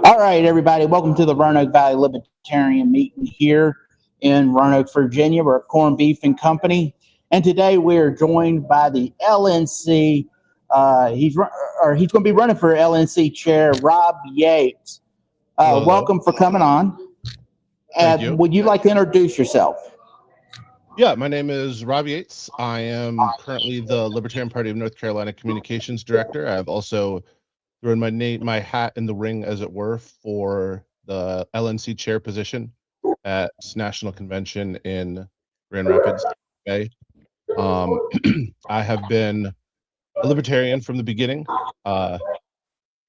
All right, everybody, welcome to the Roanoke Valley Libertarian meeting here in Roanoke, Virginia. We're at Corned Beef and Company, and today we're joined by the LNC. He's going to be running for LNC chair, Rob Yates. Welcome for coming on. Thank you. Would you like to introduce yourself? Yeah, my name is Rob Yates. I am currently the Libertarian Party of North Carolina Communications Director. I've also thrown my hat in the ring, as it were, for the LNC chair position at National Convention in Grand Rapids. Okay. I have been a Libertarian from the beginning. I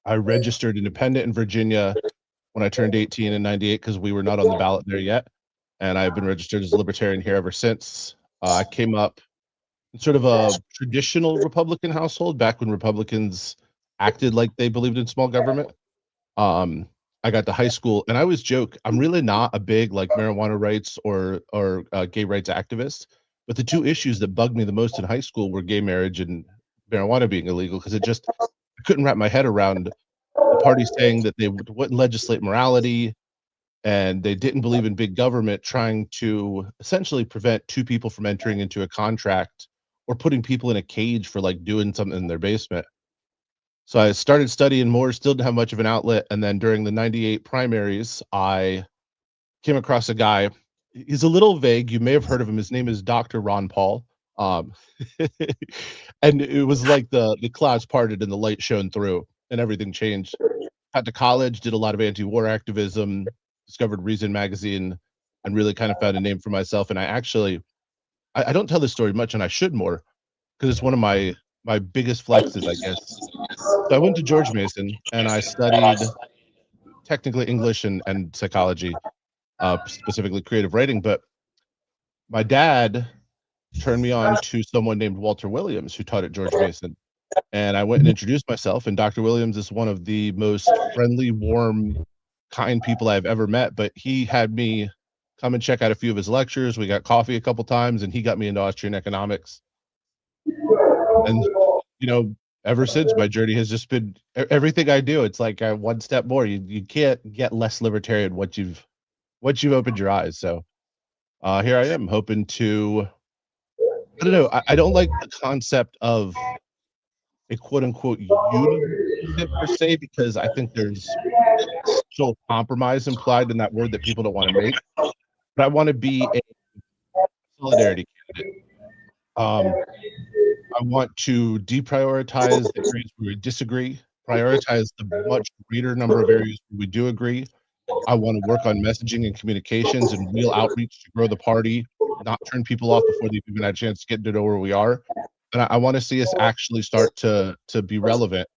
registered independent in Virginia when I turned 18 in '98 because we were not on the ballot there yet. And I've been registered as a Libertarian here ever since. I came up in sort of a traditional Republican household back when Republicans acted like they believed in small government. I got to high school, and I always joke, I'm really not a big like marijuana rights or gay rights activist, but the two issues that bugged me the most in high school were gay marriage and marijuana being illegal, because I couldn't wrap my head around the party saying that they wouldn't legislate morality, and they didn't believe in big government trying to essentially prevent two people from entering into a contract or putting people in a cage for like doing something in their basement. So I started studying more, still didn't have much of an outlet. And then during the '98 primaries, I came across a guy. He's a little vague. You may have heard of him. His name is Dr. Ron Paul. And it was like the clouds parted and the light shone through and everything changed. Got to college, did a lot of anti-war activism, discovered Reason magazine, and really kind of found a name for myself. And I don't tell this story much, and I should more, because it's one of my biggest flexes, I guess. So I went to George Mason and I studied technically English and psychology, specifically creative writing. But my dad turned me on to someone named Walter Williams, who taught at George Mason. And I went and introduced myself, and Dr. Williams is one of the most friendly, warm, kind people I've ever met. But he had me come and check out a few of his lectures. We got coffee a couple times, and he got me into Austrian economics. And, ever since, my journey has just been everything I do. It's like one step more. You can't get less libertarian once you've opened your eyes. So here I am, hoping to. I don't know. I don't like the concept of a quote unquote unity per se, because I think there's social compromise implied in that word that people don't want to make. But I want to be a solidarity candidate. I want to deprioritize the areas where we disagree, prioritize the much greater number of areas where we do agree. I want to work on messaging and communications and real outreach to grow the party, not turn people off before they've even had a chance to get to know where we are. And I want to see us actually start to be relevant,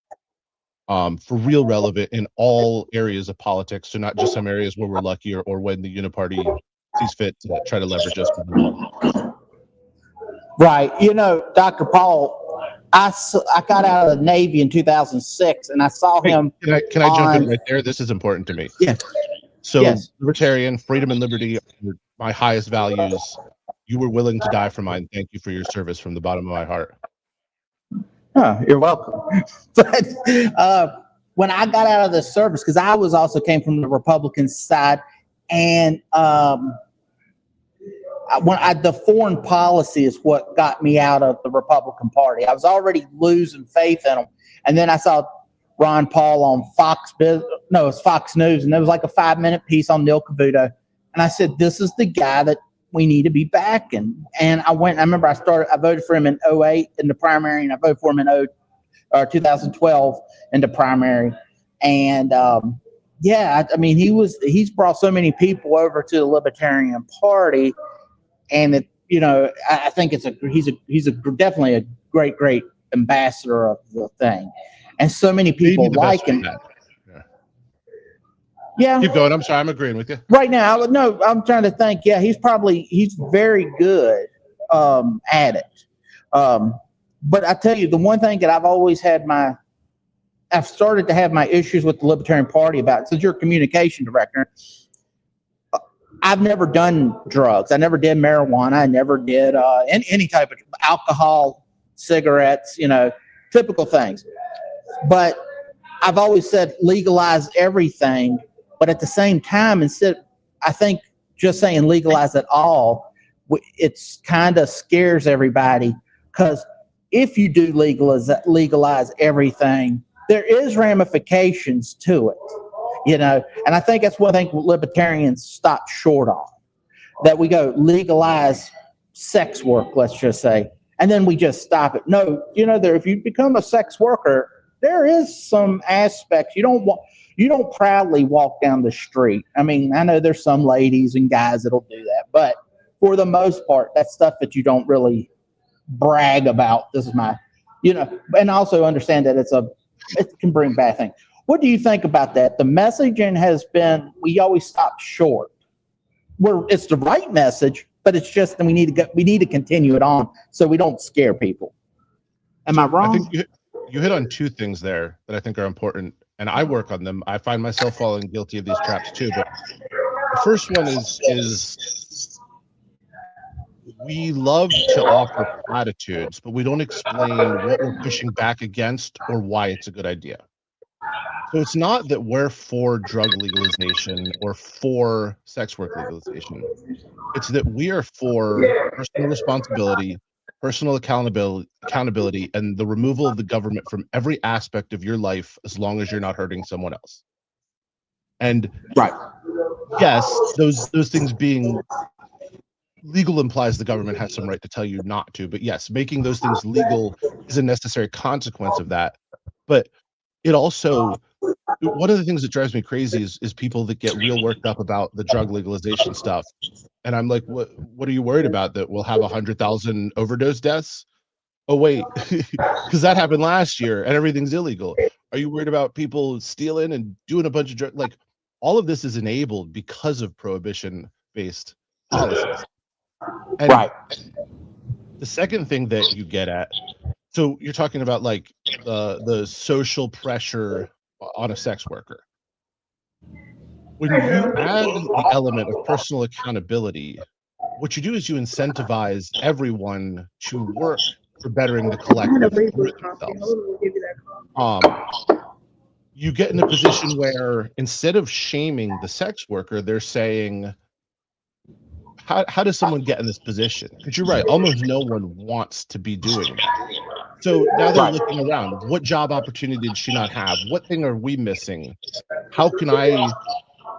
for real relevant in all areas of politics, so not just some areas where we're lucky or when the uniparty sees fit to try to leverage us. Right. Dr. Paul, I got out of the Navy in 2006, and I saw him. Can I jump in right there? This is important to me. Yeah. So, yes. Libertarian, freedom and liberty are my highest values. You were willing to die for mine. Thank you for your service from the bottom of my heart. Oh, you're welcome. But when I got out of the service, because I came from the Republican side, and the foreign policy is what got me out of the Republican Party. I was already losing faith in them, and then I saw Ron Paul on Fox News, and there was like a 5-minute piece on Neil Cavuto, and I said, "This is the guy that we need to be backing." And I remember I voted for him in '08 in the primary, and I voted for him in 2012 in the primary. And he's brought so many people over to the Libertarian Party, and I think he's definitely a great ambassador of the thing, and so many people like him. Yeah. Keep going. I'm sorry. I'm agreeing with you. Right now, no, I'm trying to think. Yeah, he's very good at it. But I tell you, the one thing that I've started to have my issues with the Libertarian Party about, since you're a communication director, I've never done drugs. I never did marijuana. I never did any type of alcohol, cigarettes, typical things. But I've always said legalize everything, but at the same time, I think just saying legalize it all, it's kind of scares everybody, because if you do legalize everything, there is ramifications to it, and I think that's one thing libertarians stop short on, that we go legalize sex work, let's just say, and then we just stop it. No, if you become a sex worker, there is some aspects you don't proudly walk down the street. I mean, I know there's some ladies and guys that'll do that, but for the most part, that's stuff that you don't really brag about. This is and also understand that it can bring bad things. What do you think about that? The messaging has been, we always stop short. It's the right message, but it's just, we need to continue it on so we don't scare people. Am I wrong? I think you hit on two things there that I think are important, and I work on them. I find myself falling guilty of these traps too. But the first one is we love to offer platitudes, but we don't explain what we're pushing back against or why it's a good idea. So it's not that we're for drug legalization or for sex work legalization. It's that we are for personal responsibility, personal accountability, and the removal of the government from every aspect of your life as long as you're not hurting someone else. And right, yes, those things being legal implies the government has some right to tell you not to. But yes, making those things legal is a necessary consequence of that. But it also, one of the things that drives me crazy is people that get real worked up about the drug legalization stuff. And I'm like, what are you worried about? That we'll have 100,000 overdose deaths? Oh, wait, because that happened last year and everything's illegal. Are you worried about people stealing and doing a bunch of drugs? Like, all of this is enabled because of prohibition-based policies. And right. the second thing that you get at, so you're talking about like the social pressure on a sex worker. When you add the element of personal accountability, what you do is you incentivize everyone to work for bettering the collective through themselves. You get in a position where instead of shaming the sex worker, they're saying, how does someone get in this position? Because you're right, almost no one wants to be doing that. So now they're looking around. What job opportunity did she not have? What thing are we missing? How can I,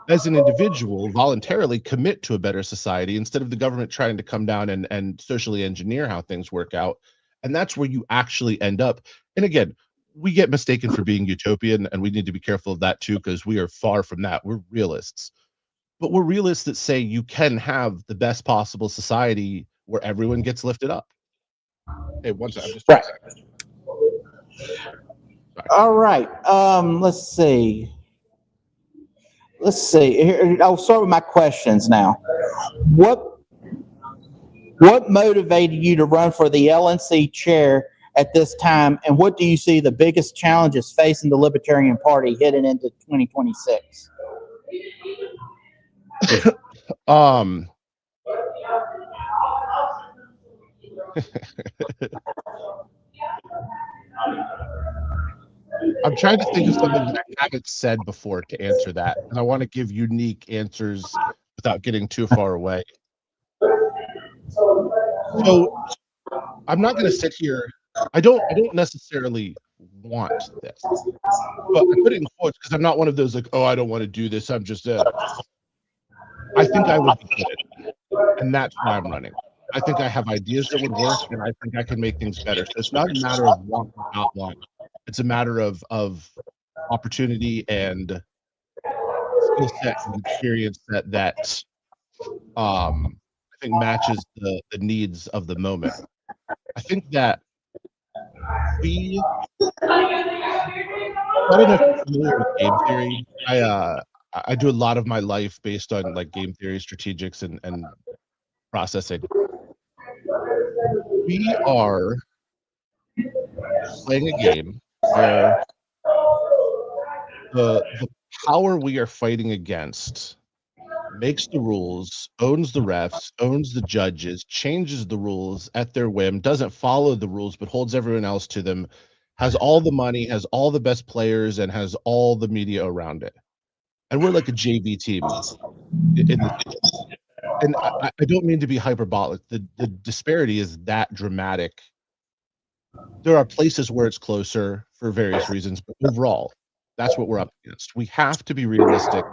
as an individual, voluntarily commit to a better society instead of the government trying to come down and socially engineer how things work out? And that's where you actually end up. And again, we get mistaken for being utopian, and we need to be careful of that too, because we are far from that. We're realists. But we're realists that say you can have the best possible society where everyone gets lifted up. Hey, one second. I'm just right. All right. Let's see. Here, I'll start with my questions now. What motivated you to run for the LNC chair at this time, and what do you see the biggest challenges facing the Libertarian Party heading into 2026? I'm trying to think of something that I haven't said before to answer that, and I want to give unique answers without getting too far away. So I'm not going to sit here. I don't necessarily want this, but I put it in quotes because I'm not one of those like, oh, I don't want to do this. I'm just I think I would be good at it, and that's why I'm running. I think I have ideas that would work, and I think I can make things better. So it's not a matter of want or not want. It's a matter of opportunity and skill set and experience that I think matches the needs of the moment. I think that I don't know if you're familiar with game theory. I do a lot of my life based on like game theory, strategics, and processing. We are playing a game where the power we are fighting against makes the rules, owns the refs, owns the judges, changes the rules at their whim, doesn't follow the rules, but holds everyone else to them, has all the money, has all the best players, and has all the media around it. And we're like a JV team in the city. And I don't mean to be hyperbolic. The disparity is that dramatic. There are places where it's closer for various reasons, but overall, that's what we're up against. We have to be realistic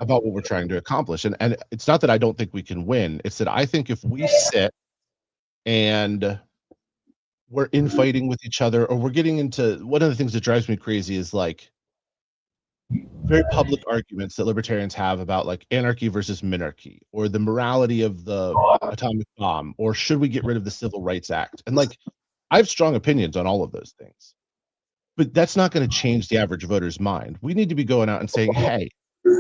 about what we're trying to accomplish. And it's not that I don't think we can win. It's that I think if we sit and we're infighting with each other, or we're getting into, one of the things that drives me crazy is like very public arguments that libertarians have about like anarchy versus minarchy, or the morality of the atomic bomb, or should we get rid of the Civil Rights Act? And like, I have strong opinions on all of those things, but that's not going to change the average voter's mind. We need to be going out and saying, hey,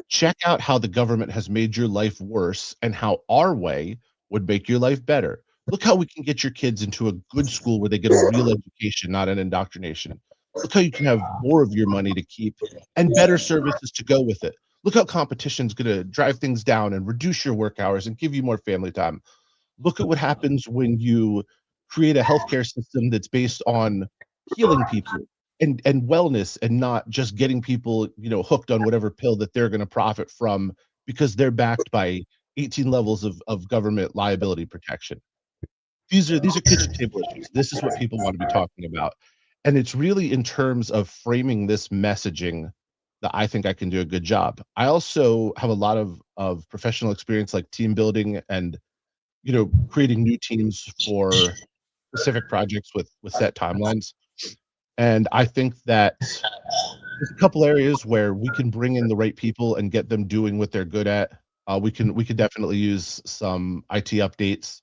check out how the government has made your life worse and how our way would make your life better. Look how we can get your kids into a good school where they get a real education, not an indoctrination. Look how you can have more of your money to keep and better services to go with it. Look how competition's going to drive things down and reduce your work hours and give you more family time. Look at what happens when you create a healthcare system that's based on healing people and wellness, and not just getting people, you know, hooked on whatever pill that they're going to profit from because they're backed by 18 levels of government liability protection. These are kitchen table issues. This is what people want to be talking about. And it's really in terms of framing this messaging that I think I can do a good job. I also have a lot of professional experience, like team building and, you know, creating new teams for specific projects with set timelines. And I think that there's a couple areas where we can bring in the right people and get them doing what they're good at. We could definitely use some IT updates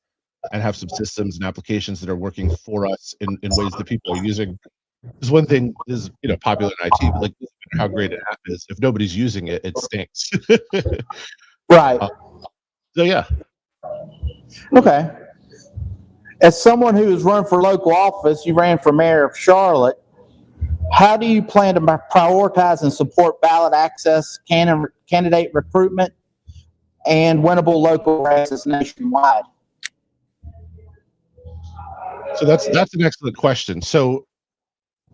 and have some systems and applications that are working for us in ways that people are using. Because one thing is, you know, popular in IT, but like, no matter how great an app is, if nobody's using it, it stinks. Right. So yeah. Okay. As someone who has run for local office, you ran for mayor of Charlotte. How do you plan to prioritize and support ballot access, candidate recruitment, and winnable local races nationwide? So that's an excellent question. So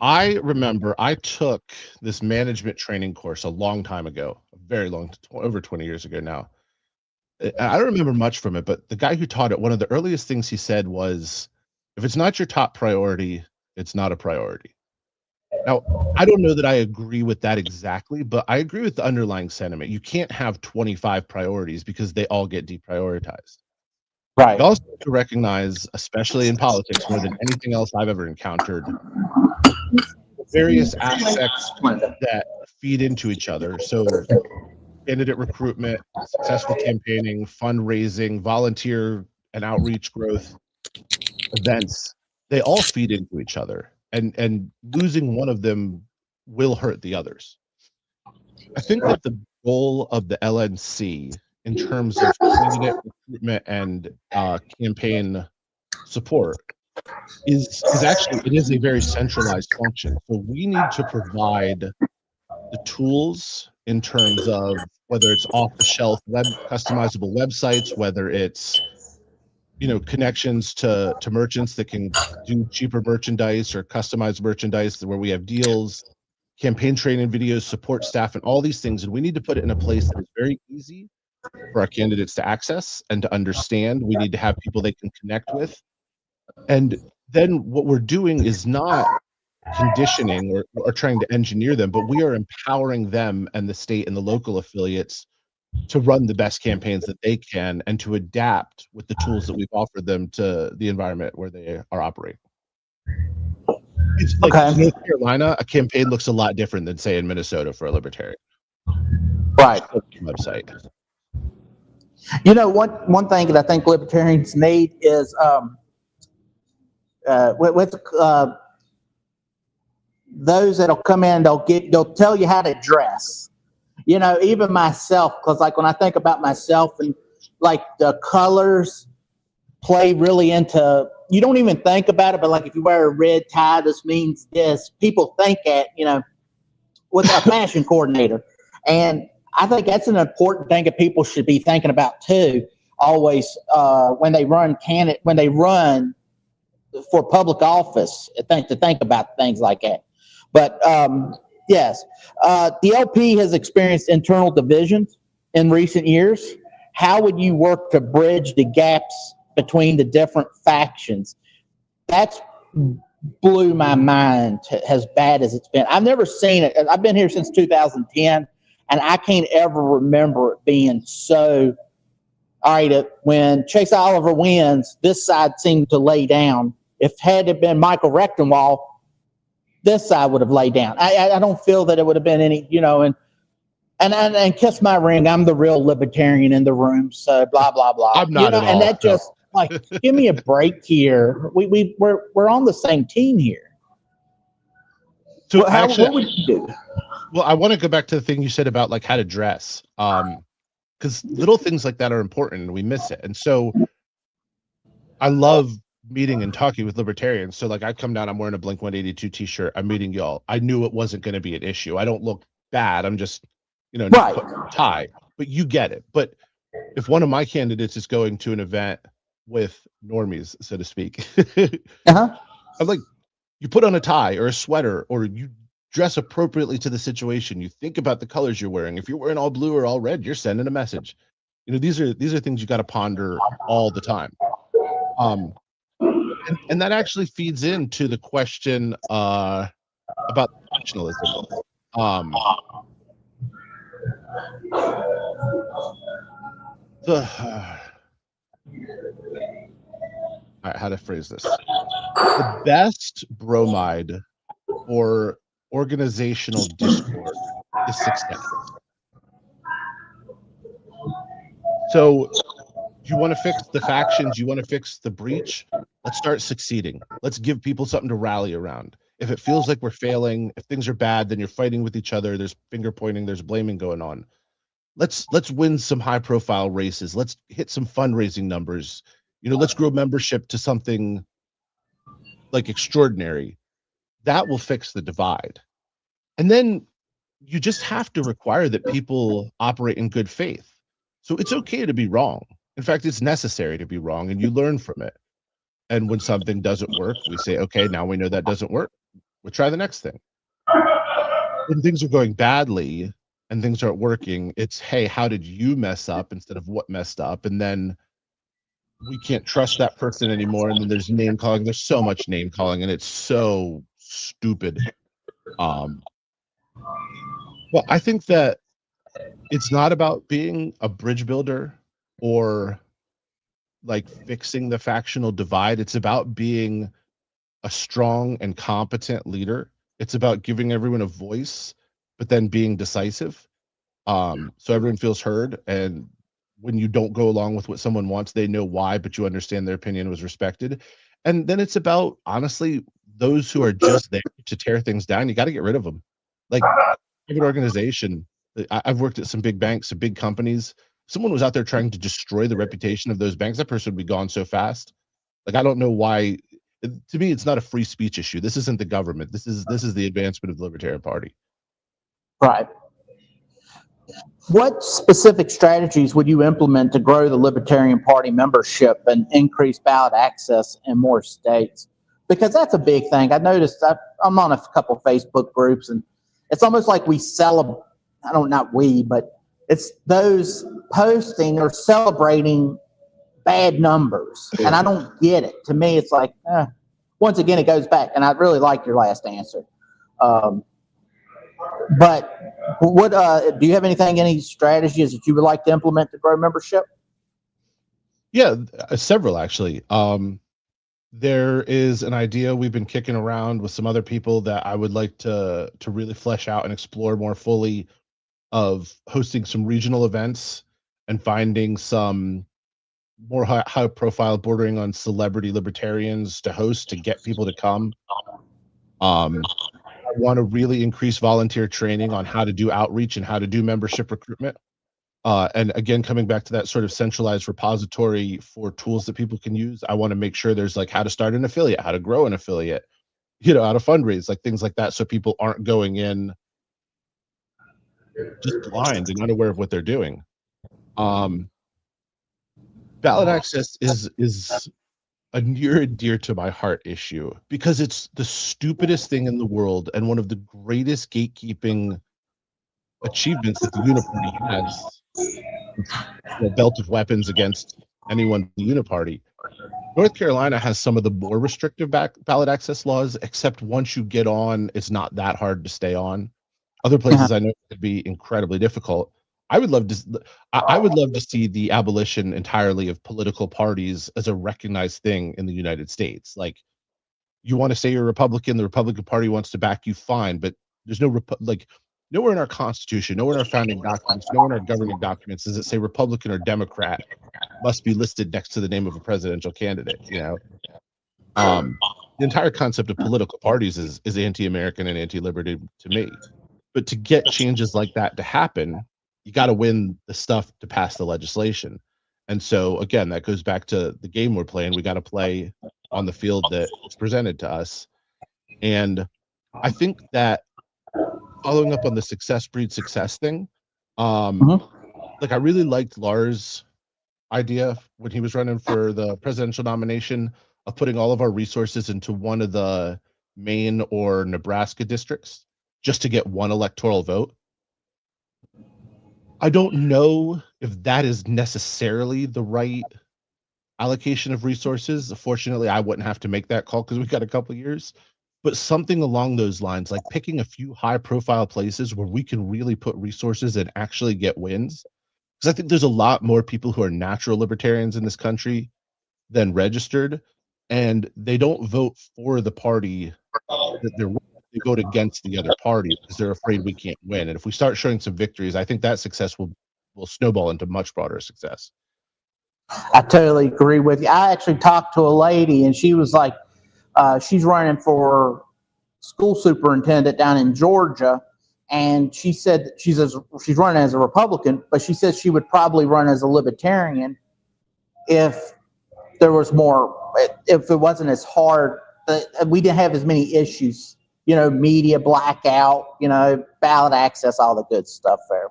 I remember I took this management training course a long time ago, very long, over 20 years ago now. I don't remember much from it, but the guy who taught it, one of the earliest things he said was, if it's not your top priority, it's not a priority. Now, I don't know that I agree with that exactly, but I agree with the underlying sentiment. You can't have 25 priorities because they all get deprioritized. Right. You also have to recognize, especially in politics, more than anything else I've ever encountered, various aspects that feed into each other. So candidate recruitment, successful campaigning, fundraising, volunteer and outreach growth, events, they all feed into each other. And losing one of them will hurt the others. I think that the goal of the LNC in terms of candidate recruitment and campaign support is actually, it is a very centralized function. So we need to provide the tools in terms of whether it's off-the-shelf web customizable websites, whether it's, you know, connections to merchants that can do cheaper merchandise or customized merchandise where we have deals, campaign training videos, support staff, and all these things. And we need to put it in a place that is very easy for our candidates to access and to understand. We need to have people they can connect with. And then what we're doing is not conditioning or trying to engineer them, but we are empowering them and the state and the local affiliates to run the best campaigns that they can and to adapt with the tools that we've offered them to the environment where they are operating. It's like North Carolina, a campaign looks a lot different than, say, in Minnesota for a libertarian. Right. Website. You know, one thing that I think libertarians need is those that'll come in, they'll tell you how to dress. You know, even myself, because like when I think about myself and like the colors play really into, you don't even think about it, but like if you wear a red tie, this means this. People think at, you know, with a fashion coordinator. And I think that's an important thing that people should be thinking about too, always when they run for public office. To think about things like that. But yes, the LP has experienced internal divisions in recent years. How would you work to bridge the gaps between the different factions? That's blew my mind as bad as it's been. I've never seen it. I've been here since 2010, and I can't ever remember it being so. All right, when Chase Oliver wins, this side seemed to lay down. If had it been Michael Rechtenwald, this side would have laid down. I don't feel that it would have been any, and kiss my ring. I'm the real libertarian in the room, so blah blah blah. I'm not at all. And that just like give me a break here. We're on the same team here. So what would you do? Well, I want to go back to the thing you said about like how to dress. Because little things like that are important and we miss it. And so I love meeting and talking with libertarians. So like I come down, I'm wearing a Blink 182 t-shirt. I'm meeting y'all. I knew it wasn't going to be an issue. I don't look bad. I'm just, right. Tie, but you get it. But if one of my candidates is going to an event with normies, so to speak, I'm like, you put on a tie or a sweater, or you dress appropriately to the situation. You think about the colors you're wearing. If you're wearing all blue or all red, you're sending a message. These are things you got to ponder all the time. And that actually feeds into the question about nationalism. All right, how to phrase this? The best bromide for organizational discord is success. So you want to fix the factions, you want to fix the breach, let's start succeeding. Let's give people something to rally around. If it feels like we're failing, if things are bad, then you're fighting with each other, there's finger pointing, there's blaming going on. Let's win some high profile races. Let's hit some fundraising numbers. Let's grow membership to something like extraordinary. That will fix the divide. And then you just have to require that people operate in good faith. So it's okay to be wrong. In fact, it's necessary to be wrong, and you learn from it. And when something doesn't work, we say, okay, now we know that doesn't work. We'll try the next thing. When things are going badly and things aren't working, it's, hey, how did you mess up instead of what messed up? And then we can't trust that person anymore. And then there's name calling. There's so much name calling, and it's so stupid. Well, I think that it's not about being a bridge builder or like fixing the factional divide. It's about being a strong and competent leader. It's about giving everyone a voice, but then being decisive. So everyone feels heard. And when you don't go along with what someone wants, they know why, but you understand their opinion was respected. And then it's about, honestly, those who are just there to tear things down. You got to get rid of them. Like an organization, I've worked at some big banks, some big companies. Someone was out there trying to destroy the reputation of those banks. That person would be gone so fast. Like, I don't know why. To me, it's not a free speech issue. This isn't the government. This is the advancement of the Libertarian Party. Right. What specific strategies would you implement to grow the Libertarian Party membership and increase ballot access in more states? Because that's a big thing. I noticed I'm on a couple Facebook groups, and it's almost like we celebrate. But it's those posting or celebrating bad numbers, and I don't get it. To me, it's like, once again, it goes back, and I really like your last answer. But what do you have any strategies that you would like to implement to grow membership? Yeah, several actually. There is an idea we've been kicking around with some other people that I would like to really flesh out and explore more fully, of hosting some regional events and finding some more high profile, bordering on celebrity libertarians to host, to get people to come. I want to really increase volunteer training on how to do outreach and how to do membership recruitment. And again, coming back to that sort of centralized repository for tools that people can use, I want to make sure there's like how to start an affiliate, how to grow an affiliate, how to fundraise, like things like that, so people aren't going in just blind and unaware of what they're doing. Ballot access is a near and dear to my heart issue because it's the stupidest thing in the world and one of the greatest gatekeeping achievements that the Uniparty has, a belt of weapons against anyone in the Uniparty. North Carolina has some of the more restrictive ballot access laws, except once you get on, it's not that hard to stay on. Other places I know could be incredibly difficult. I would love to see the abolition entirely of political parties as a recognized thing in the United States. Like, you want to say you're a Republican, the Republican Party wants to back you, fine, but there's no nowhere in our Constitution, nowhere in our founding documents, nowhere in our governing documents does it say Republican or Democrat must be listed next to the name of a presidential candidate. The entire concept of political parties is anti-American and anti-liberty to me. But to get changes like that to happen, you got to win the stuff to pass the legislation. And so, again, that goes back to the game we're playing. We got to play on the field that is presented to us. And I think that following up on the success breeds success thing, like, I really liked Lars' idea when he was running for the presidential nomination of putting all of our resources into one of the Maine or Nebraska districts just to get one electoral vote. I don't know if that is necessarily the right allocation of resources. Fortunately, I wouldn't have to make that call because we've got a couple of years, but something along those lines, like picking a few high profile places where we can really put resources and actually get wins. Because I think there's a lot more people who are natural libertarians in this country than registered, and they don't vote for the party that they vote against the other party because they're afraid we can't win. And if we start showing some victories, I think that success will snowball into much broader success. I totally agree with you. I actually talked to a lady, and she was like, she's running for school superintendent down in Georgia, and she said that she's running as a Republican, but she says she would probably run as a Libertarian if there was more, if it wasn't as hard. We didn't have as many issues, media blackout, ballot access, all the good stuff there.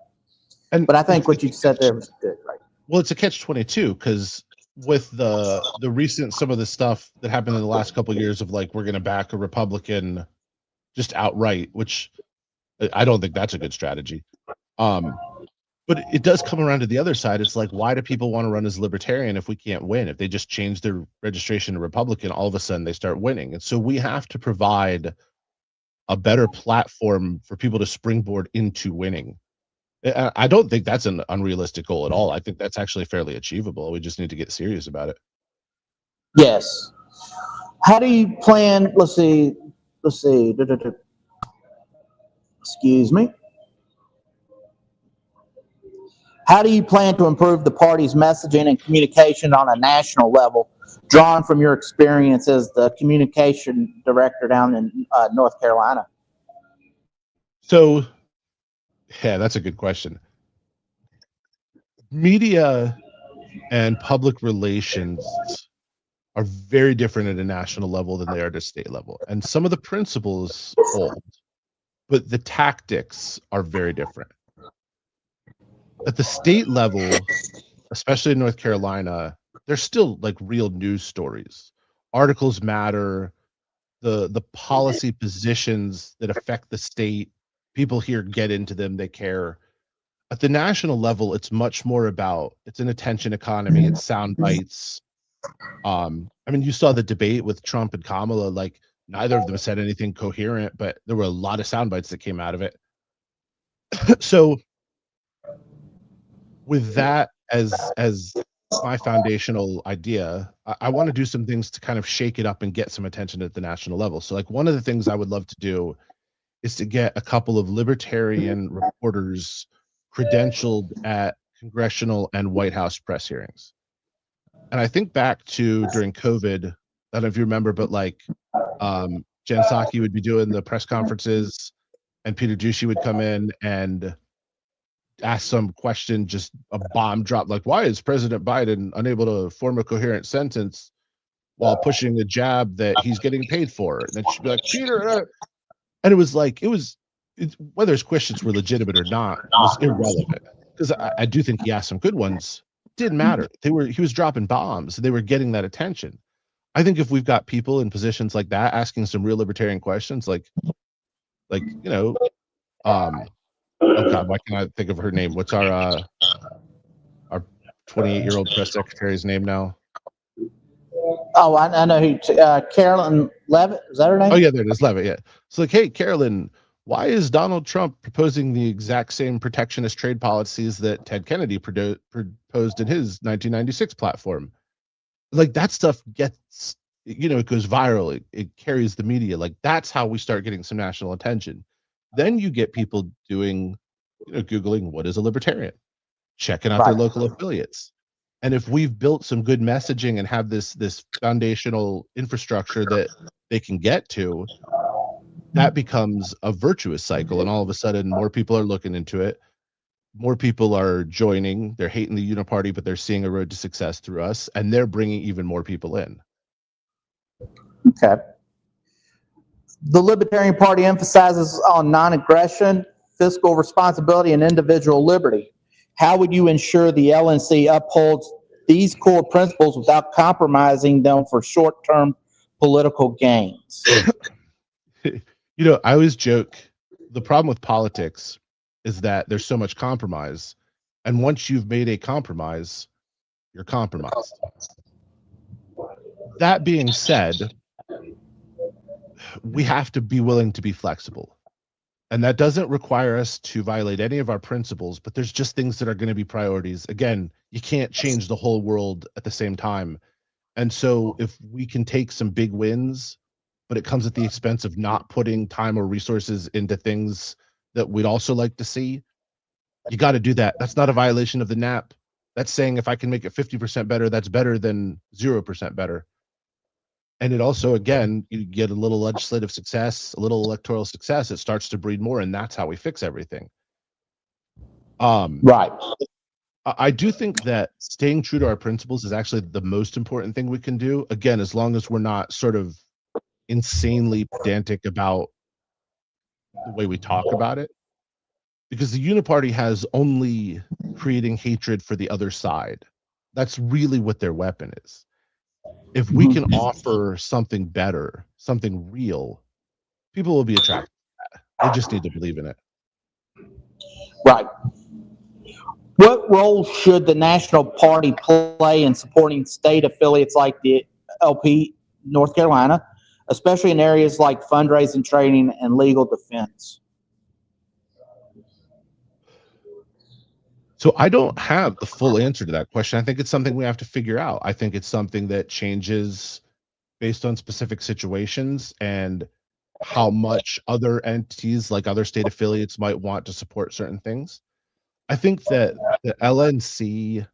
But I think what you said there was good, right? Well, it's a catch-22 because with the recent, some of the stuff that happened in the last couple of years of like, we're going to back a Republican just outright, which I don't think that's a good strategy. But it does come around to the other side. It's like, why do people want to run as Libertarian if we can't win? If they just change their registration to Republican, all of a sudden they start winning. And so we have to provide a better platform for people to springboard into winning. I don't think that's an unrealistic goal at all. I think that's actually fairly achievable. We just need to get serious about it. Yes. How do you plan? Let's see. Excuse me. How do you plan to improve the party's messaging and communication on a national level, drawn from your experience as the communication director down in North Carolina? So, yeah, that's a good question. Media and public relations are very different at a national level than they are at a state level. And some of the principles hold, but the tactics are very different. At the state level, especially in North Carolina, there's still like real news stories. Articles matter. The policy positions that affect the state, people here get into them, they care. At the national level, it's much more about, it's an attention economy, it's sound bites. I mean, you saw the debate with Trump and Kamala, like neither of them said anything coherent, but there were a lot of sound bites that came out of it. So with that as my foundational idea, I want to do some things to kind of shake it up and get some attention at the national level. So like one of the things I would love to do is to get a couple of libertarian reporters credentialed at congressional and White House press hearings. And I think back to during COVID, I don't know if you remember, but like Jen Psaki would be doing the press conferences and Peter Ducey would come in and ask some question, just a bomb drop, like, why is President Biden unable to form a coherent sentence while pushing a jab that he's getting paid for? And then she'd be like, Peter, and it was like, whether his questions were legitimate or not was irrelevant, because I do think he asked some good ones. It didn't matter. He was dropping bombs. They were getting that attention. I think if we've got people in positions like that asking some real libertarian questions, oh God, why can't I think of her name? What's our 28-year-old press secretary's name now? Oh, I know who. Carolyn Levitt, is that her name? Oh yeah, there it is, Levitt. Yeah. It's like, hey, Carolyn, why is Donald Trump proposing the exact same protectionist trade policies that Ted Kennedy proposed in his 1996 platform? Like that stuff gets, it goes viral. It carries the media. Like that's how we start getting some national attention. Then you get people doing, Googling what is a libertarian, checking out their Right. local affiliates. And if we've built some good messaging and have this foundational infrastructure that they can get to, that becomes a virtuous cycle. And all of a sudden, more people are looking into it. More people are joining. They're hating the uniparty, but they're seeing a road to success through us, and they're bringing even more people in. Okay. The Libertarian Party emphasizes on non-aggression, fiscal responsibility, and individual liberty. How would you ensure the LNC upholds these core principles without compromising them for short-term political gains? I always joke, the problem with politics is that there's so much compromise. And once you've made a compromise, you're compromised. That being said, we have to be willing to be flexible. And that doesn't require us to violate any of our principles, but there's just things that are going to be priorities. Again, you can't change the whole world at the same time. And so if we can take some big wins, but it comes at the expense of not putting time or resources into things that we'd also like to see, you got to do that. That's not a violation of the NAP. That's saying if I can make it 50% better, that's better than 0% better. And it also, again, you get a little legislative success, a little electoral success, it starts to breed more, and that's how we fix everything. Right. I do think that staying true to our principles is actually the most important thing we can do. Again, as long as we're not sort of insanely pedantic about the way we talk about it. Because the uniparty has only creating hatred for the other side. That's really what their weapon is. If we can offer something better, something real, people will be attracted to that. They just need to believe in it. Right. What role should the National Party play in supporting state affiliates like the LP North Carolina, especially in areas like fundraising, training, and legal defense? So I don't have the full answer to that question. I think it's something we have to figure out. I think it's something that changes based on specific situations and how much other entities like other state affiliates might want to support certain things. I think that the LNC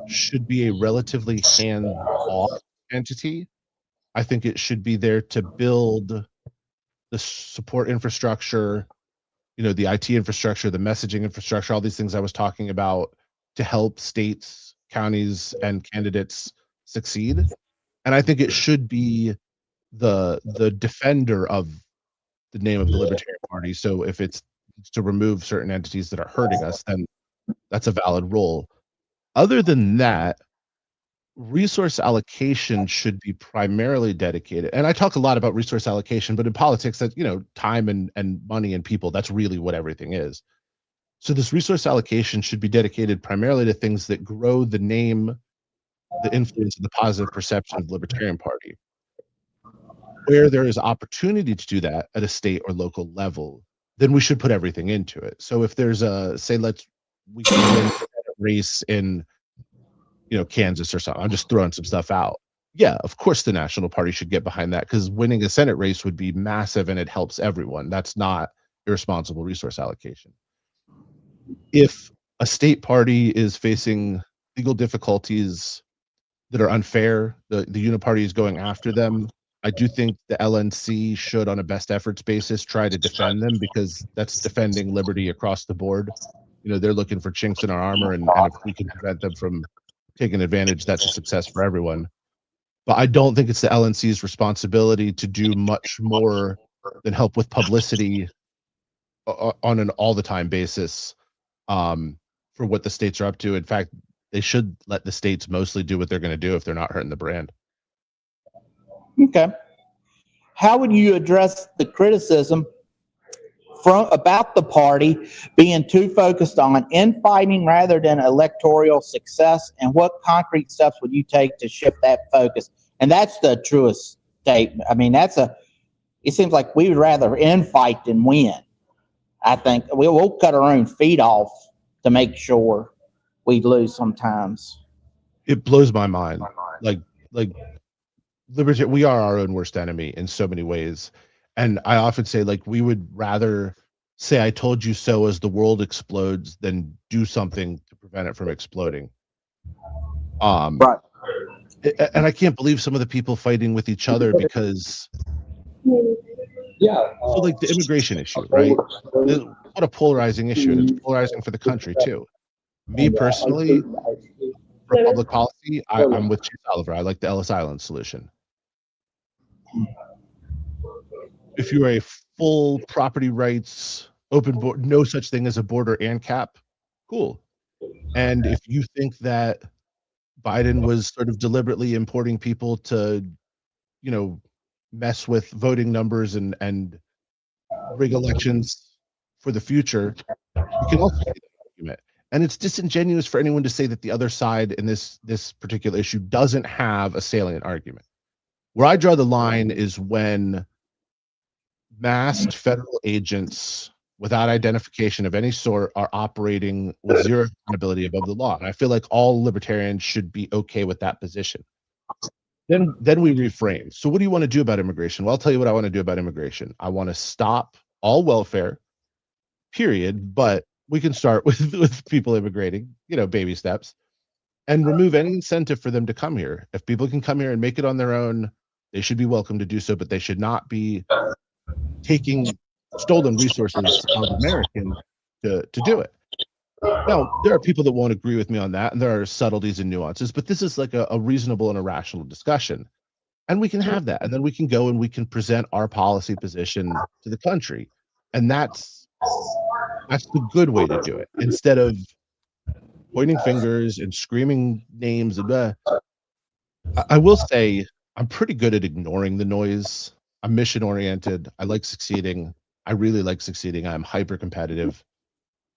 should be a relatively hands-off entity. I think it should be there to build the support infrastructure, the IT infrastructure, the messaging infrastructure, all these things I was talking about to help states, counties, and candidates succeed. And I think it should be the defender of the name of the Libertarian Party. So if it's to remove certain entities that are hurting us, then that's a valid role. Other than that, resource allocation should be primarily dedicated. And I talk a lot about resource allocation, but in politics, that time and money and people, that's really what everything is. So this resource allocation should be dedicated primarily to things that grow the name, the influence, and the positive perception of the Libertarian Party. Where there is opportunity to do that at a state or local level, then we should put everything into it. So if there's we can win a race in, Kansas or something. I'm just throwing some stuff out. Yeah, of course the National Party should get behind that because winning a Senate race would be massive and it helps everyone. That's not irresponsible resource allocation. If a state party is facing legal difficulties that are unfair, the uniparty is going after them, I do think the LNC should, on a best efforts basis, try to defend them because that's defending liberty across the board. They're looking for chinks in our armor, and if we can prevent them from taking advantage, that's a success for everyone. But I don't think it's the LNC's responsibility to do much more than help with publicity on an all the time basis for what the states are up to. In fact, they should let the states mostly do what they're going to do if they're not hurting the brand. Okay. How would you address the criticism about the party being too focused on infighting rather than electoral success? And what concrete steps would you take to shift that focus? And that's the truest statement. I mean, it seems like we would rather infight than win. I think we'll cut our own feet off to make sure we lose sometimes. It blows my mind. Like liberty, we are our own worst enemy in so many ways. And I often say, like, we would rather say I told you so as the world explodes than do something to prevent it from exploding. Right. And I can't believe some of the people fighting with each other because so like the immigration issue, right? What a polarizing issue, and it's polarizing for the country too. Me personally, for public policy, I'm with Chase Oliver. I like the Ellis Island solution. If you're a full property rights, open board, no such thing as a border and cap, cool. And if you think that Biden was sort of deliberately importing people to, you know, mess with voting numbers and rig elections for the future, you can also make that argument. And it's disingenuous for anyone to say that the other side in this particular issue doesn't have a salient argument. Where I draw the line is when masked federal agents without identification of any sort are operating with zero accountability above the law. And I feel like all libertarians should be okay with that position. Then we reframe. So what do you want to do about immigration? Well, I'll tell you what I want to do about immigration. I want to stop all welfare, period. But we can start with people immigrating, you know, baby steps, and remove any incentive for them to come here. If people can come here and make it on their own, they should be welcome to do so, but they should not be taking stolen resources of Americans to do it. Now, there are people that won't agree with me on that, and there are subtleties and nuances, but this is like a reasonable and a rational discussion. And we can have that, and then we can go and we can present our policy position to the country. And that's the good way to do it, instead of pointing fingers and screaming names. I will say I'm pretty good at ignoring the noise. I'm mission oriented. I like succeeding. I really like succeeding. I'm hyper competitive.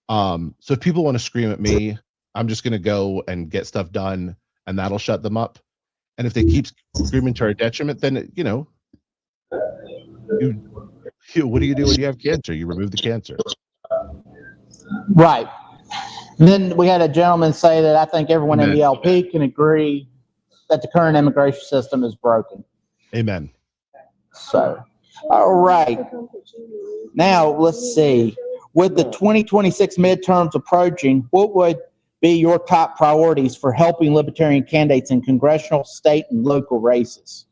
So if people want to scream at me, I'm just going to go and get stuff done, and that'll shut them up. And if they keep screaming to our detriment, then, you know, what do you do when you have cancer? You remove the cancer. Right. And then we had a gentleman say that I think everyone in Amen. the LP can agree that the current immigration system is broken. Amen. So, all right. Now, let's see. With the 2026 midterms approaching, what would be your top priorities for helping Libertarian candidates in congressional, state, and local races?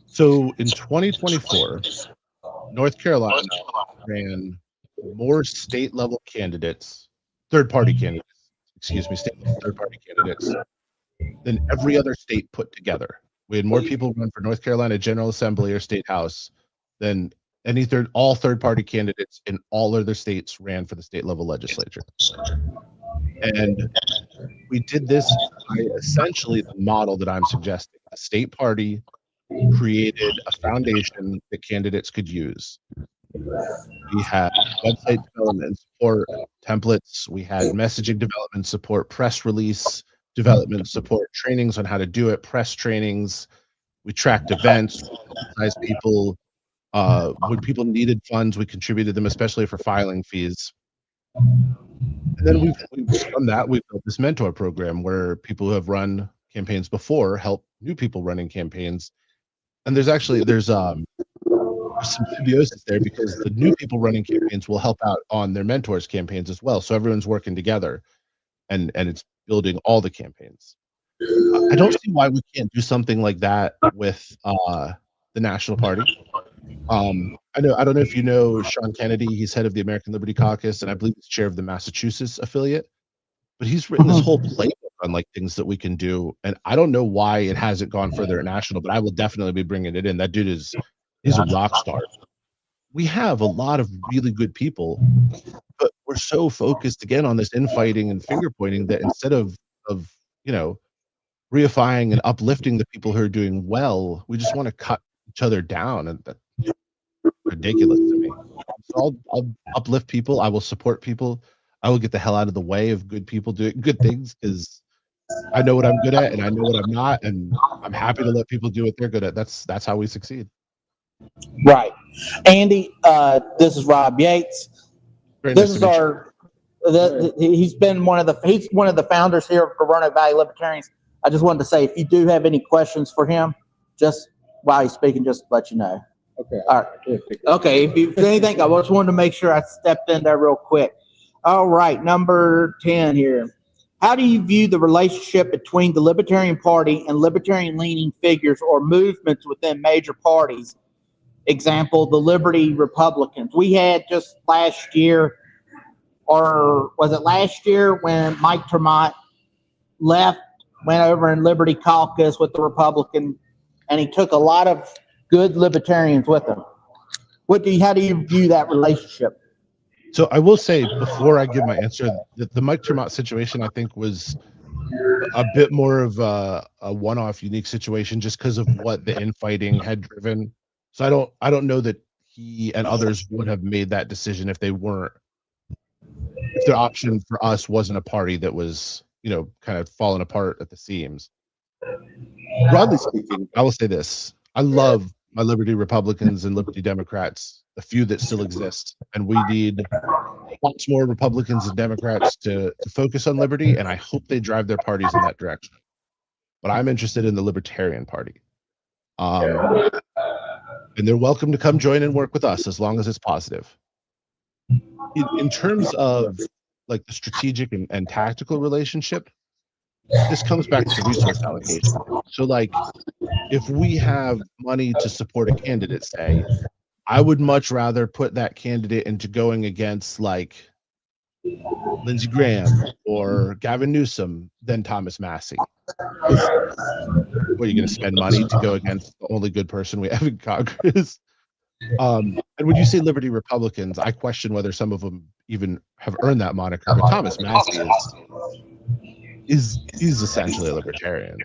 So in 2024, North Carolina ran more state level candidates, third-party candidates, excuse me, state level third-party candidates than every other state put together. We had more people run for North Carolina General Assembly or State House than all third-party candidates in all other states ran for the state level legislature. And we did this by essentially the model that I'm suggesting. A state party created a foundation that candidates could use. We had website development support, templates. We had messaging development support, press release development support, trainings on how to do it, press trainings. We tracked events, advertised people. When people needed funds, we contributed them, especially for filing fees. And then from that, we've built this mentor program where people who have run campaigns before help new people running campaigns. And there's some symbiosis there, because the new people running campaigns will help out on their mentors' campaigns as well. So everyone's working together, and it's building all the campaigns. I don't see why we can't do something like that with the National Party. I don't know if you know Sean Kennedy. He's head of the American Liberty Caucus, and I believe he's chair of the Massachusetts affiliate. But he's written this whole playbook on like things that we can do, and I don't know why it hasn't gone further at national. But I will definitely be bringing it in. That dude he's a rock star. We have a lot of really good people, but we're so focused again on this infighting and finger pointing that instead of reifying and uplifting the people who are doing well, we just want to cut each other down, and that's ridiculous to me. So I'll uplift people. I will support people. I will get the hell out of the way of good people doing good things, because I know what I'm good at and I know what I'm not, and I'm happy to let people do what they're good at. That's how we succeed. Right. Andy, this is Rob Yates. Great, This nice is to meet you. he's one of the founders here of Roanoke Valley Libertarians. I just wanted to say, if you do have any questions for him, just while he's speaking, just let you know. Okay. All right. Okay. If anything, I just wanted to make sure I stepped in there real quick. All right. Number 10 here. How do you view the relationship between the Libertarian Party and libertarian-leaning figures or movements within major parties? Example, the Liberty Republicans. We had just last year, or was it last year, when Mike Tremont left, went over in Liberty Caucus with the Republican, and he took a lot of good libertarians with him. How do you view that relationship? So I will say, before I give my answer, that the Mike Tremont situation, I think, was a bit more of a one-off, unique situation, just because of what the infighting had driven. So I don't know that he and others would have made that decision if their option for us wasn't a party that was, kind of falling apart at the seams. Broadly speaking, I will say this: I love my Liberty Republicans and Liberty Democrats, the few that still exist, and we need lots more Republicans and Democrats to focus on liberty, and I hope they drive their parties in that direction. But I'm interested in the Libertarian Party. And they're welcome to come join and work with us as long as it's positive. In terms of like the strategic and tactical relationship, this comes back to resource allocation. So like, if we have money to support a candidate, say, I would much rather put that candidate into going against like Lindsey Graham or Gavin Newsom than Thomas Massey. What are you going to spend money to go against the only good person we have in Congress? And when you say Liberty Republicans, I question whether some of them even have earned that moniker. But Thomas Massey is essentially a libertarian.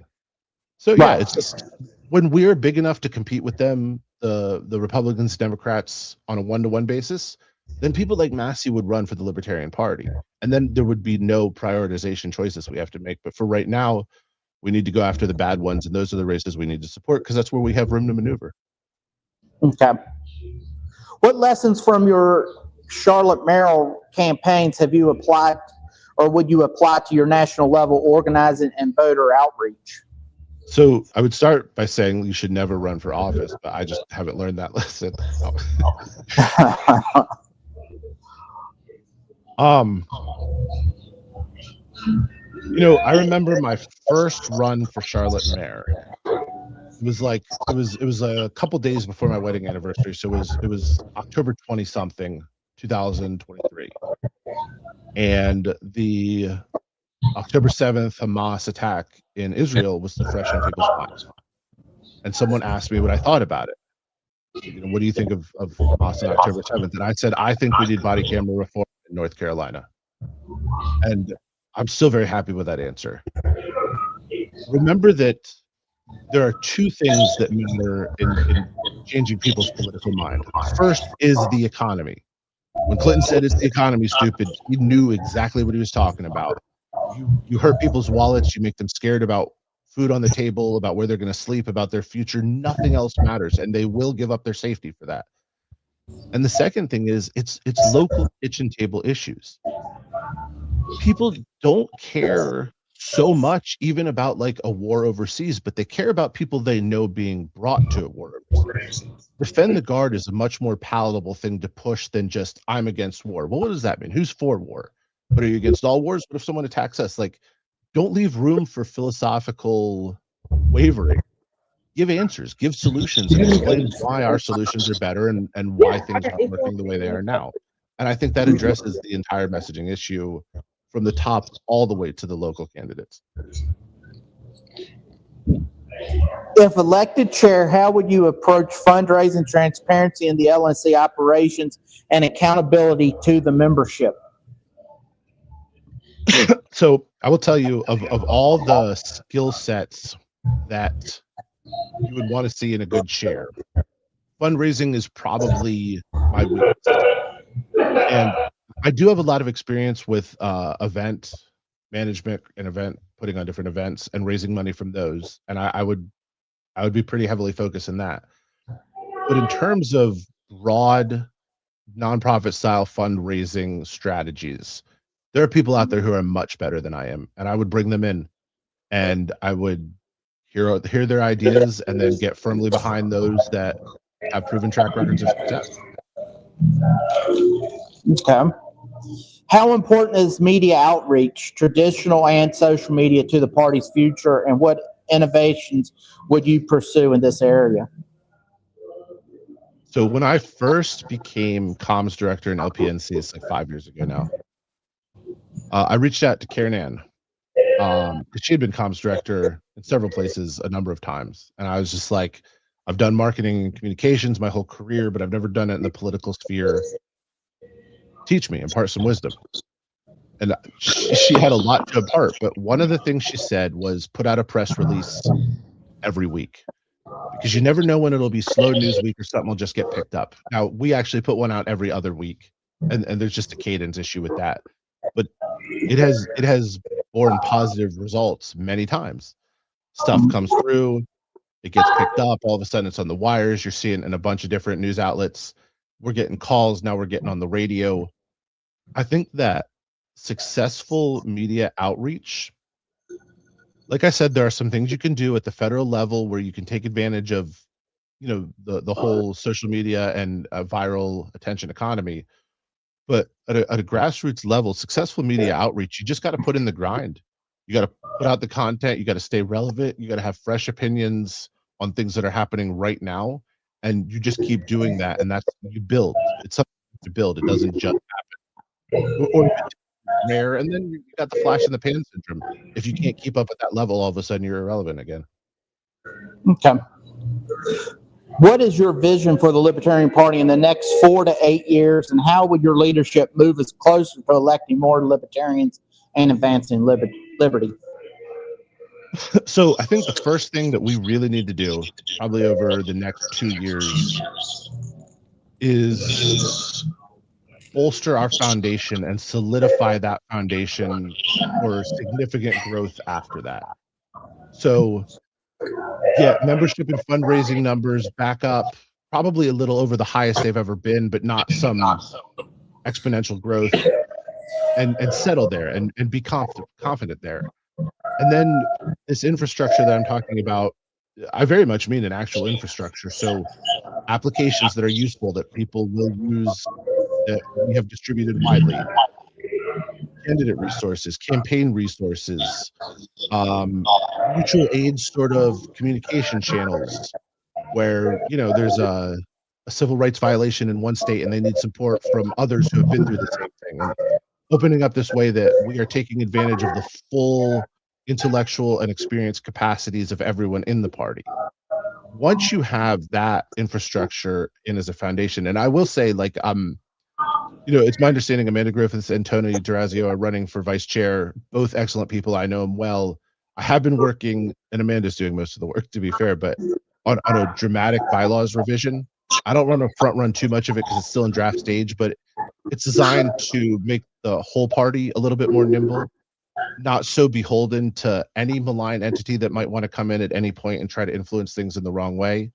So yeah, it's just when we're big enough to compete with them, the Republicans, Democrats, on a one-to-one basis, then people like Massey would run for the Libertarian Party, and then there would be no prioritization choices we have to make. But for right now, we need to go after the bad ones, and those are the races we need to support, because that's where we have room to maneuver. Okay. What lessons from your Charlotte mayoral campaigns have you applied, or would you apply to your national level organizing and voter outreach? So I would start by saying you should never run for office, but I just haven't learned that lesson. I remember my first run for Charlotte mayor. It was a couple days before my wedding anniversary, so it was October 20-something, 2023, and the October 7th Hamas attack in Israel was still fresh on people's minds. And someone asked me what I thought about it. What do you think of Hamas on October 7th? And I said, I think we need body camera reform in North Carolina. And I'm still very happy with that answer. Remember that there are two things that matter in changing people's political mind. First is the economy. When Clinton said it's the economy, stupid, he knew exactly what he was talking about. You hurt people's wallets, you make them scared about food on the table, about where they're going to sleep, about their future. Nothing else matters, and they will give up their safety for that. And the second thing is it's local kitchen table issues. People don't care so much even about like a war overseas, but they care about people they know being brought to a war overseas. Defend the guard is a much more palatable thing to push than just I'm against war. Well, what does that mean? Who's for war? But are you against all wars? What if someone attacks us? Like, don't leave room for philosophical wavering. Give answers, give solutions, and explain why our solutions are better and why things aren't working the way they are now. And I think that addresses the entire messaging issue from the top all the way to the local candidates. If elected chair, how would you approach fundraising, transparency in the LNC operations, and accountability to the membership? So I will tell you, of all the skill sets that you would want to see in a good chair, fundraising is probably my weakness. And I do have a lot of experience with event management and putting on different events and raising money from those. And I would be pretty heavily focused in that. But in terms of broad nonprofit style fundraising strategies, there are people out there who are much better than I am, and I would bring them in, and I would hear their ideas and then get firmly behind those that have proven track records of success. Okay. How important is media outreach, traditional and social media, to the party's future, and what innovations would you pursue in this area? So when I first became comms director in LPNC, it's like 5 years ago now, I reached out to Karen Ann, because she had been comms director in several places a number of times. And I was just like, I've done marketing and communications my whole career, but I've never done it in the political sphere. Teach me, impart some wisdom. And she had a lot to impart, but one of the things she said was put out a press release every week, because you never know when it'll be slow news week or something will just get picked up. Now, we actually put one out every other week, and there's just a cadence issue with that. But it has borne positive results many times. Stuff comes through, it gets picked up, all of a sudden it's on the wires, you're seeing in a bunch of different news outlets. We're getting calls, now we're getting on the radio. I think that successful media outreach, like I said, there are some things you can do at the federal level where you can take advantage of, the whole social media and viral attention economy. But at a grassroots level, successful media outreach, you just got to put in the grind. You got to put out the content. You got to stay relevant. You got to have fresh opinions on things that are happening right now, and you just keep doing that. And that's you build. It's something to build. It doesn't just happen. Or rare, and then you got the flash in the pan syndrome. If you can't keep up at that level, all of a sudden you're irrelevant again. Okay. What is your vision for the Libertarian Party in the next 4 to 8 years, and how would your leadership move us closer to electing more libertarians and advancing liberty? So I think the first thing that we really need to do, probably over the next 2 years, is bolster our foundation and solidify that foundation for significant growth after that. So get membership and fundraising numbers back up, probably a little over the highest they've ever been, but not some exponential growth, and settle there and be confident there. And then this infrastructure that I'm talking about, I very much mean an actual infrastructure. So applications that are useful that people will use, that we have distributed widely, candidate resources, campaign resources, mutual aid sort of communication channels where, there's a civil rights violation in one state and they need support from others who have been through the same thing, and opening up this way that we are taking advantage of the full intellectual and experience capacities of everyone in the party. Once you have that infrastructure in as a foundation, and I will say, like, it's my understanding Amanda Griffiths and Tony D'Orazio are running for vice chair, both excellent people. I know them well. I have been working, and Amanda's doing most of the work, to be fair, but on a dramatic bylaws revision. I don't want to front run too much of it because it's still in draft stage, but it's designed to make the whole party a little bit more nimble, not so beholden to any malign entity that might want to come in at any point and try to influence things in the wrong way,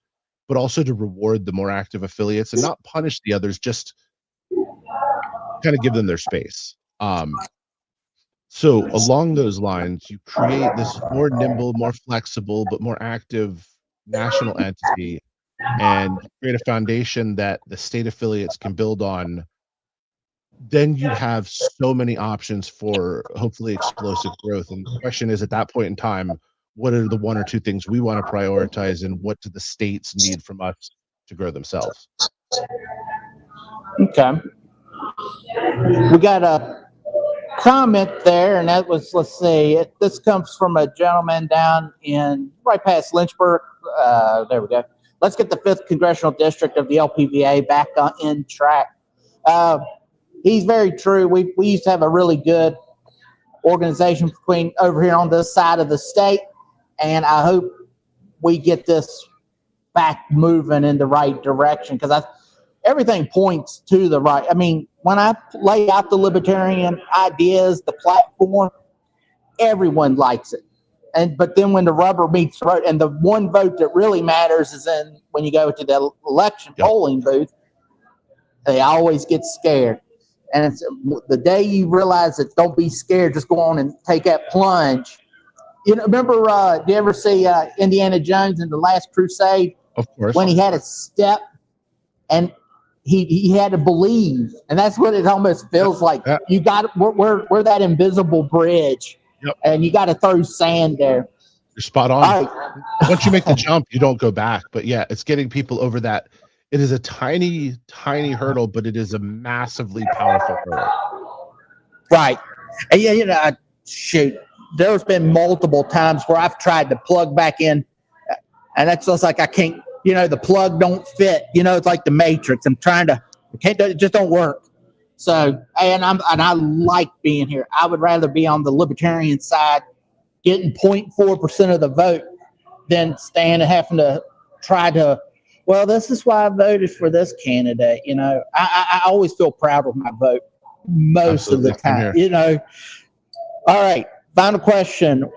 but also to reward the more active affiliates and not punish the others, just kind of give them their space. So along those lines, you create this more nimble, more flexible, but more active national entity, and create a foundation that the state affiliates can build on. Then you have so many options for hopefully explosive growth. And the question is, at that point in time, what are the 1 or 2 things we want to prioritize, and what do the states need from us to grow themselves? Okay. We got a comment there, and that was, let's see, this comes from a gentleman down in right past Lynchburg. There we go. Let's get the 5th Congressional District of the LPVA back in track. He's very true. We used to have a really good organization between over here on this side of the state, and I hope we get this back moving in the right direction, because everything points to the right. I mean, when I lay out the libertarian ideas, the platform, everyone likes it. But then when the rubber meets the road, and the one vote that really matters is when you go to the election polling booth, they always get scared. And it's the day you realize that, don't be scared, just go on and take that plunge. You know, remember, do you ever see Indiana Jones in The Last Crusade? Of course. When he had a step and he had to believe. And that's what it almost feels like. You got, we're that invisible bridge. Yep. And you got to throw sand there. You're spot on. Once you make the jump, you don't go back. But yeah, it's getting people over that. It is a tiny, tiny hurdle, but it is a massively powerful hurdle. Right. And yeah, you know, shoot, there's been multiple times where I've tried to plug back in, and that's just like I can't, you know, the plug don't fit. You know, it's like the Matrix. I'm trying to, it just don't work. So, and I like being here. I would rather be on the libertarian side, getting 0.4% of the vote, than stand and having to try to, well, this is why I voted for this candidate. You know, I always feel proud of my vote most of the time. You know. All right, final question.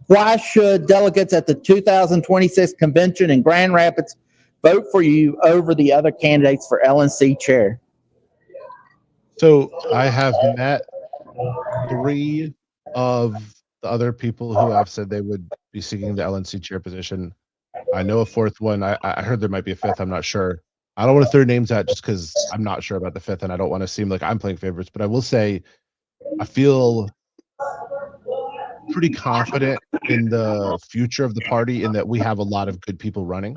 Why should delegates at the 2026 convention in Grand Rapids vote for you over the other candidates for LNC chair? So I have met 3 of the other people who have said they would be seeking the LNC chair position. I know a 4th one. I heard there might be a 5th. I'm not sure. I don't want to throw names out just because I'm not sure about the 5th, and I don't want to seem like I'm playing favorites. But I will say I feel pretty confident in the future of the party, in that we have a lot of good people running.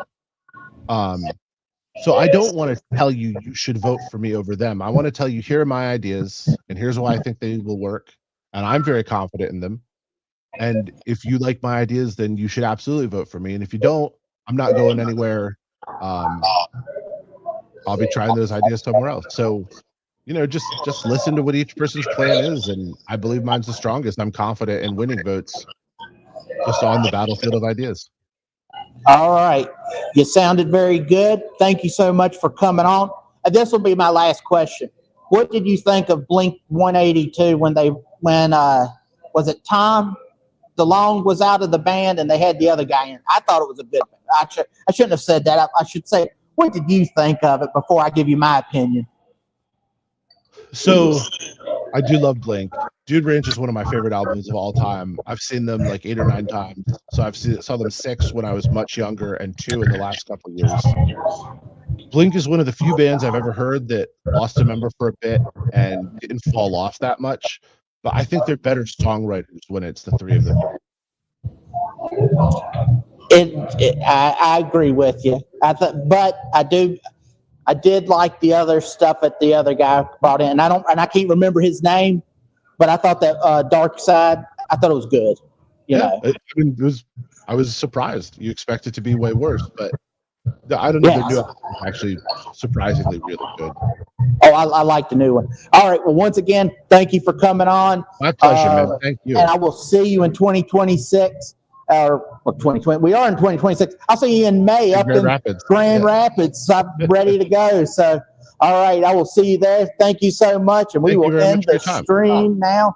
So I don't want to tell you you should vote for me over them. I want to tell you, here are my ideas, and here's why I think they will work, and I'm very confident in them. And if you like my ideas, then you should absolutely vote for me. And if you don't, I'm not going anywhere. I'll be trying those ideas somewhere else. So, you know, just listen to what each person's plan is, and I believe mine's the strongest. I'm confident in winning votes, just on the battlefield of ideas. All right. You sounded very good. Thank you so much for coming on. And this will be my last question. What did you think of Blink 182 when was it Tom DeLonge was out of the band and they had the other guy in? I thought it was a good band. I shouldn't have said that. I should say, what did you think of it before I give you my opinion? So I do love Blink. Dude Ranch is one of my favorite albums of all time. I've seen them like 8 or 9 times. So saw them 6 when I was much younger, and 2 in the last couple of years. Blink is one of the few bands I've ever heard that lost a member for a bit and didn't fall off that much. But I think they're better songwriters when it's the 3 of them. I agree with you. But I did like the other stuff that the other guy brought in. And I can't remember his name, but I thought that Dark Side, I thought it was good. You know? I was surprised. You expect it to be way worse, but I don't know. The new album is actually surprisingly really good. Oh, I like the new one. All right. Well, once again, thank you for coming on. My pleasure, man. Thank you. And I will see you in 2026. Or 2020. We are in 2026. I'll see you in May up in Grand Rapids. So I'm ready to go. So, all right. I will see you there. Thank you so much. And we will end the stream now.